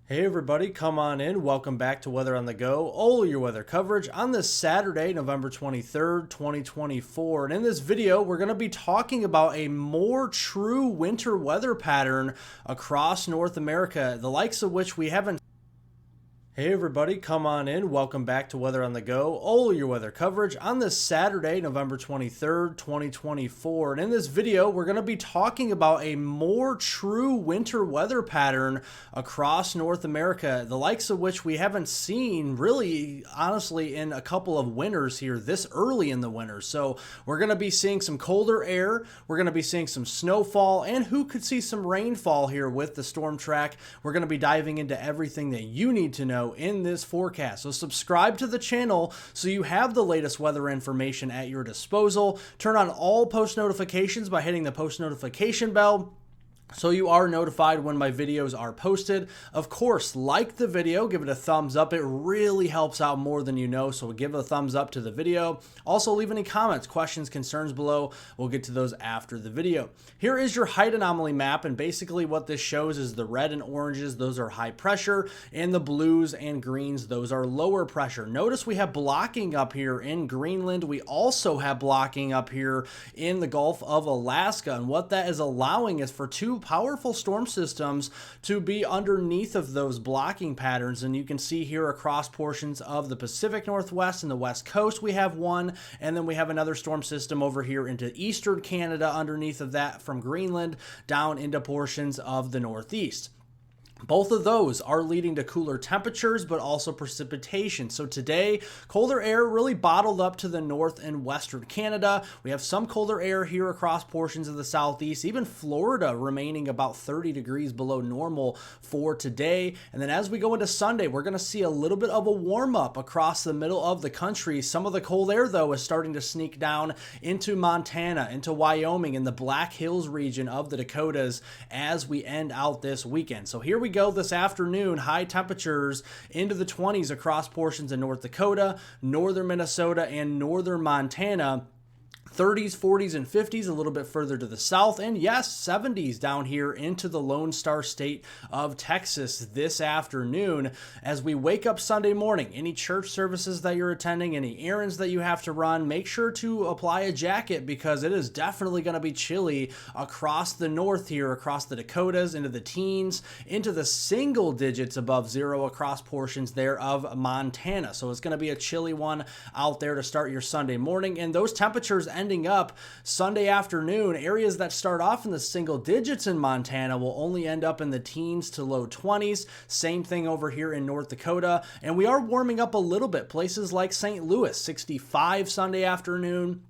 Hey everybody, come on in. Welcome back to Weather on the Go, all your weather coverage on this Saturday, November 23rd, 2024. And in this video, we're going to be talking about a more true winter weather pattern across North America, the likes of which we haven't. Hey everybody, come on in. Welcome back to Weather on the Go, all your weather coverage on this Saturday, November 23rd, 2024. And in this video, we're going to be talking about a more true winter weather pattern across North America, the likes of which we haven't seen really, honestly, in a couple of winters here this early in the winter. So we're going to be seeing some colder air, we're going to be seeing some snowfall, and who could see some rainfall here with the storm track. We're going to be diving into everything that you need to know in this forecast. So subscribe to the channel so you have the latest weather information at your disposal. Turn on all post notifications by hitting the post notification bell, so you are notified when my videos are posted. Of course, like the video, give it a thumbs up. It really helps out more than you know, so give a thumbs up to the video. Also, leave any comments, questions, concerns below. We'll get to those after the video. Here is your height anomaly map, and basically what this shows is the red and oranges, those are high pressure, and the blues and greens, those are lower pressure. Notice we have blocking up here in Greenland. We also have blocking up here in the Gulf of Alaska, and what that is allowing is for two powerful storm systems to be underneath of those blocking patterns. And you can see here across portions of the Pacific Northwest and the West Coast, we have one, and then we have another storm system over here into eastern Canada underneath of that from Greenland down into portions of the Northeast. Both of those are leading to cooler temperatures, but also precipitation. So today, colder air really bottled up to the north and western Canada. We have some colder air here across portions of the southeast, even Florida remaining about 30 degrees below normal for today. And then as we go into Sunday, we're going to see a little bit of a warm up across the middle of the country. Some of the cold air, though, is starting to sneak down into Montana, into Wyoming, and the Black Hills region of the Dakotas as we end out this weekend. So here we go this afternoon, high temperatures into the 20s across portions of North Dakota, northern Minnesota, and northern Montana. 30s, 40s, and 50s a little bit further to the south, and yes, 70s down here into the Lone Star State of Texas this afternoon. As we wake up Sunday morning, any church services that you're attending, any errands that you have to run, make sure to apply a jacket because it is definitely going to be chilly across the north here, across the Dakotas, into the teens, into the single digits above zero across portions there of Montana. So it's going to be a chilly one out there to start your Sunday morning, and those temperatures ending up Sunday afternoon. Areas that start off in the single digits in Montana will only end up in the teens to low 20s. Same thing over here in North Dakota. And we are warming up a little bit. Places like St. Louis, 65 Sunday afternoon.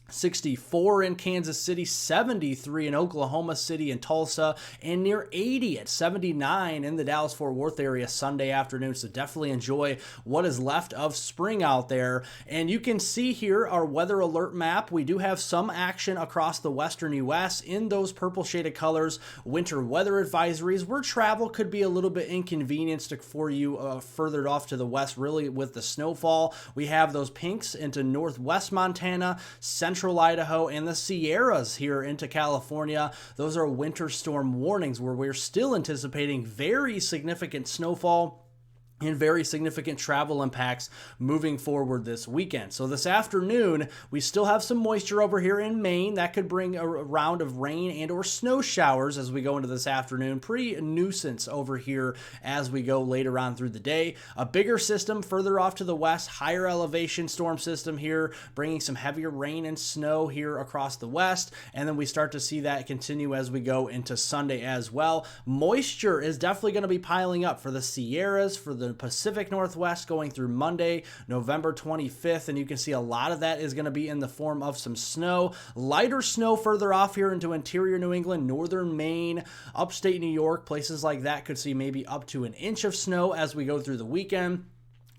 64 in Kansas City, 73 in Oklahoma City and Tulsa, and near 80 at 79 in the Dallas-Fort Worth area Sunday afternoon. So definitely enjoy what is left of spring out there. And you can see here our weather alert map. We do have some action across the western U.S. in those purple shaded colors, winter weather advisories, where travel could be a little bit inconvenienced for you further off to the west, really with the snowfall. We have those pinks into northwest Montana, central Idaho, and the Sierras here into California. Those are winter storm warnings where we're still anticipating very significant snowfall and very significant travel impacts moving forward this weekend. So this afternoon, we still have some moisture over here in Maine. That could bring a round of rain and or snow showers as we go into this afternoon. Pretty nuisance over here as we go later on through the day. A bigger system further off to the west, higher elevation storm system here, bringing some heavier rain and snow here across the west. And then we start to see that continue as we go into Sunday as well. Moisture is definitely going to be piling up for the Sierras, for the Pacific Northwest going through Monday, November 25th, and you can see a lot of that is going to be in the form of some snow. Lighter snow further off here into interior New England, northern Maine, upstate New York, places like that could see maybe up to an inch of snow as we go through the weekend.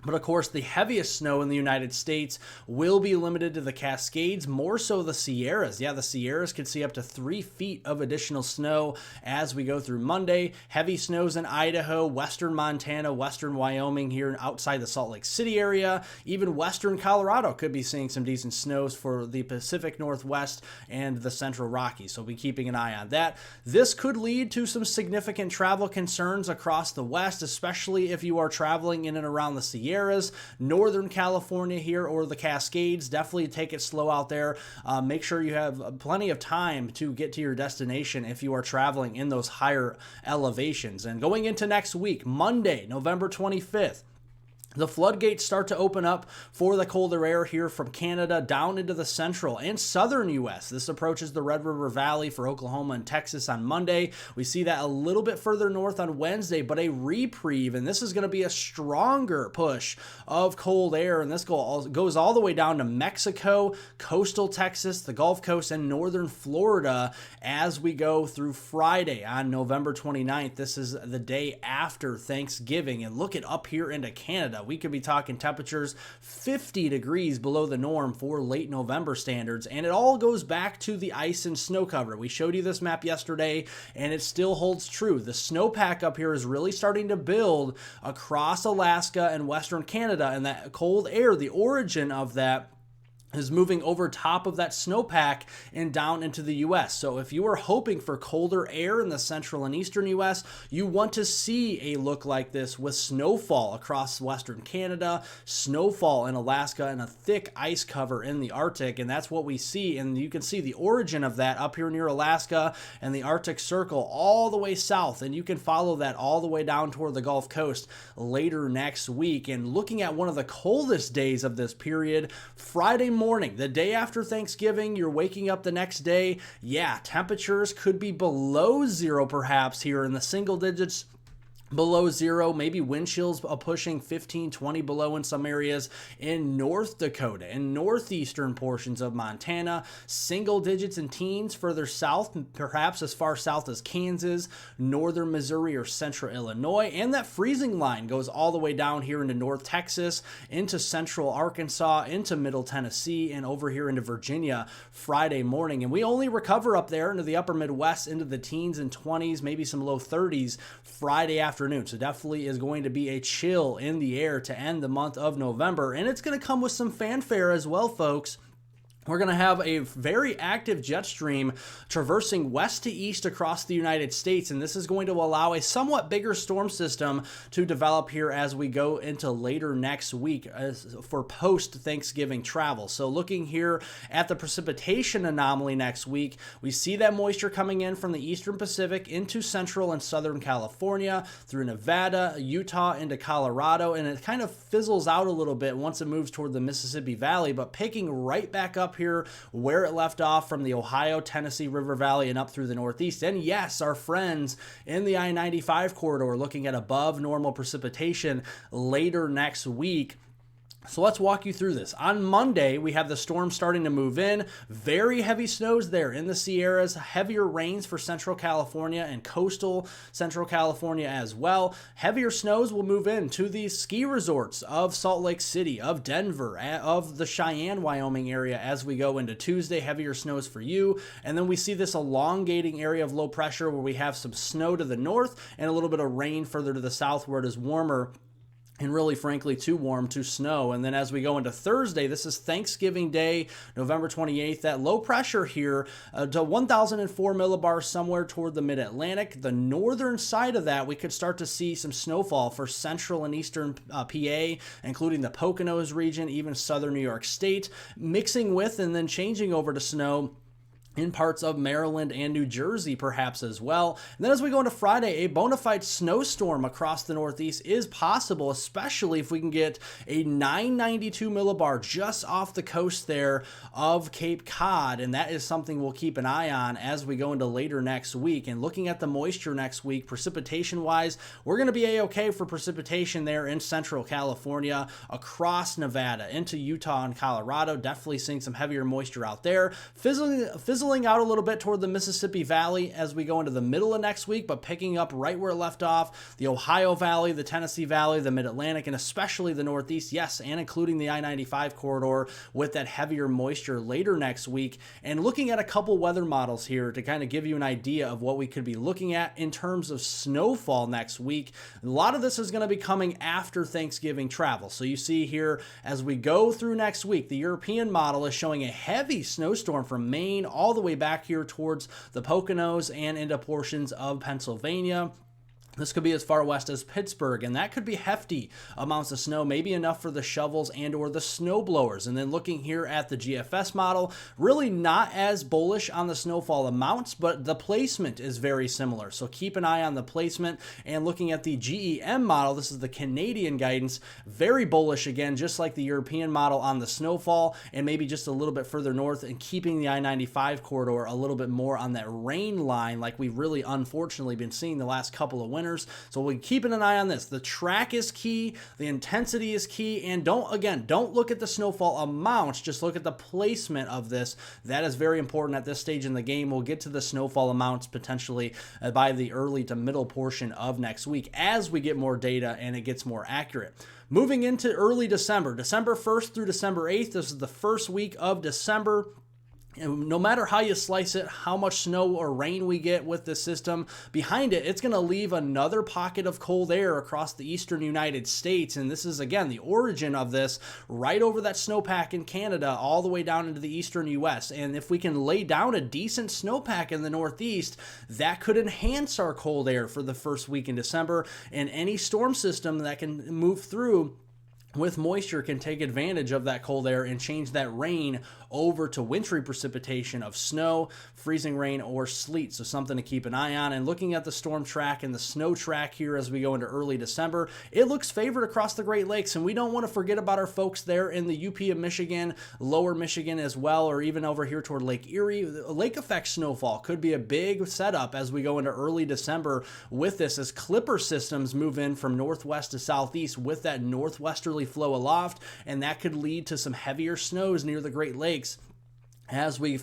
But of course, the heaviest snow in the United States will be limited to the Cascades, more so the Sierras. Yeah, the Sierras could see up to 3 feet of additional snow as we go through Monday. Heavy snows in Idaho, western Montana, western Wyoming here outside the Salt Lake City area. Even western Colorado could be seeing some decent snows for the Pacific Northwest and the Central Rockies. So we'll be keeping an eye on that. This could lead to some significant travel concerns across the West, especially if you are traveling in and around the Sierras. Northern California here, or the Cascades. Definitely take it slow out there. Make sure you have plenty of time to get to your destination if you are traveling in those higher elevations. And going into next week, Monday, November 25th, the floodgates start to open up for the colder air here from Canada down into the central and southern U.S. This approaches the Red River Valley for Oklahoma and Texas on Monday. We see that a little bit further north on Wednesday, but a reprieve, and this is going to be a stronger push of cold air, and this goes all the way down to Mexico, coastal Texas, the Gulf Coast, and northern Florida as we go through Friday on November 29th. This is the day after Thanksgiving, and look at up here into Canada. We could be talking temperatures 50 degrees below the norm for late November standards, and it all goes back to the ice and snow cover. We showed you this map yesterday, and it still holds true. The snowpack up here is really starting to build across Alaska and western Canada, and that cold air, the origin of that, is moving over top of that snowpack and down into the U.S. So if you are hoping for colder air in the central and eastern U.S., you want to see a look like this with snowfall across western Canada, snowfall in Alaska, and a thick ice cover in the Arctic. And that's what we see. And you can see the origin of that up here near Alaska and the Arctic Circle all the way south. And you can follow that all the way down toward the Gulf Coast later next week. And looking at one of the coldest days of this period, Friday morning, the day after Thanksgiving, you're waking up the next day. Yeah, temperatures could be below zero perhaps here in the single digits. Below zero, maybe wind chills pushing 15, 20 below in some areas in North Dakota and northeastern portions of Montana. Single digits and teens further south, perhaps as far south as Kansas, northern Missouri, or central Illinois. And that freezing line goes all the way down here into North Texas, into central Arkansas, into middle Tennessee, and over here into Virginia Friday morning. And we only recover up there into the upper Midwest, into the teens and 20s, maybe some low 30s Friday afternoon. So definitely is going to be a chill in the air to end the month of November. And it's going to come with some fanfare as well, folks. We're going to have a very active jet stream traversing west to east across the United States, and this is going to allow a somewhat bigger storm system to develop here as we go into later next week for post-Thanksgiving travel. So looking here at the precipitation anomaly next week, we see that moisture coming in from the eastern Pacific into central and southern California, through Nevada, Utah, into Colorado, and it kind of fizzles out a little bit once it moves toward the Mississippi Valley, but picking right back up here where it left off from the Ohio, Tennessee River Valley and up through the Northeast. And yes, our friends in the I-95 corridor looking at above normal precipitation later next week. So let's walk you through this. On Monday, we have the storm starting to move in. Very heavy snows there in the Sierras, heavier rains for Central California and coastal Central California as well. Heavier snows will move in to the ski resorts of Salt Lake City, of Denver, of the Cheyenne, Wyoming area as we go into Tuesday. Heavier snows for you. And then we see this elongating area of low pressure where we have some snow to the north and a little bit of rain further to the south where it is warmer. And really, frankly, too warm to snow. And then as we go into Thursday, this is Thanksgiving Day, November 28th. That low pressure here to 1,004 millibars somewhere toward the mid-Atlantic. The northern side of that, we could start to see some snowfall for central and eastern PA, including the Poconos region, even southern New York State, mixing with and then changing over to snow in parts of Maryland and New Jersey perhaps as well. And then as we go into Friday, a bona fide snowstorm across the Northeast is possible, especially if we can get a 992 millibar just off the coast there of Cape Cod. And that is something we'll keep an eye on as we go into later next week. And looking at the moisture next week, precipitation-wise, we're going to be a-okay for precipitation there in Central California, across Nevada, into Utah and Colorado. Definitely seeing some heavier moisture out there. Fizzling fizzling out a little bit toward the Mississippi Valley as we go into the middle of next week, but picking up right where it left off, the Ohio Valley, the Tennessee Valley, the Mid-Atlantic, and especially the Northeast, yes, and including the I-95 corridor with that heavier moisture later next week. And looking at a couple weather models here to kind of give you an idea of what we could be looking at in terms of snowfall next week. A lot of this is going to be coming after Thanksgiving travel. So you see here as we go through next week, the European model is showing a heavy snowstorm from Maine all the way back here towards the Poconos and into portions of Pennsylvania. This could be as far west as Pittsburgh, and that could be hefty amounts of snow, maybe enough for the shovels and or the snow blowers. And then looking here at the GFS model, really not as bullish on the snowfall amounts, but the placement is very similar. So keep an eye on the placement. And looking at the GEM model, this is the Canadian guidance, very bullish again, just like the European model on the snowfall, and maybe just a little bit further north, and keeping the I-95 corridor a little bit more on that rain line like we've really unfortunately been seeing the last couple of winters. So we're keeping an eye on this. The track is key, the intensity is key, and don't look at the snowfall amounts, just look at the placement of this. That is very important at this stage in the game. We'll get to the snowfall amounts potentially by the early to middle portion of next week as we get more data and it gets more accurate. Moving into early December, December 1st through December 8th, this is the first week of December. And no matter how you slice it, how much snow or rain we get with this system, behind it, it's going to leave another pocket of cold air across the eastern United States. And this is, again, the origin of this right over that snowpack in Canada all the way down into the eastern U.S. And if we can lay down a decent snowpack in the Northeast, that could enhance our cold air for the first week in December. And any storm system that can move through with moisture can take advantage of that cold air and change that rain over to wintry precipitation of snow, freezing rain, or sleet. So something to keep an eye on. And looking at the storm track and the snow track here as we go into early December, it looks favored across the Great Lakes. And we don't want to forget about our folks there in the UP of Michigan, lower Michigan as well, or even over here toward Lake Erie. Lake effect snowfall could be a big setup as we go into early December with this, as clipper systems move in from northwest to southeast with that northwesterly flow aloft, and that could lead to some heavier snows near the Great Lakes as we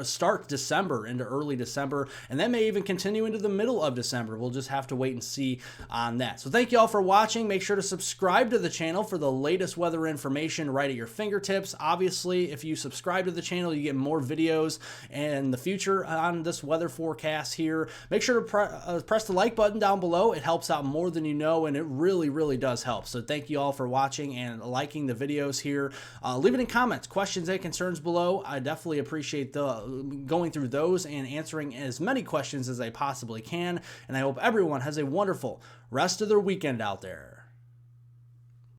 start December into early December, and that may even continue into the middle of December. We'll just have to wait and see on that. So thank you all for watching. Make sure to subscribe to the channel for the latest weather information right at your fingertips. Obviously, if you subscribe to the channel, you get more videos in the future on this weather forecast here. Make sure to press the like button down below. It helps out more than you know, and it really, really does help. So thank you all for watching and liking the videos here. Leave it in comments, questions, and concerns below. I definitely appreciate going through those and answering as many questions as I possibly can. And I hope everyone has a wonderful rest of their weekend out there.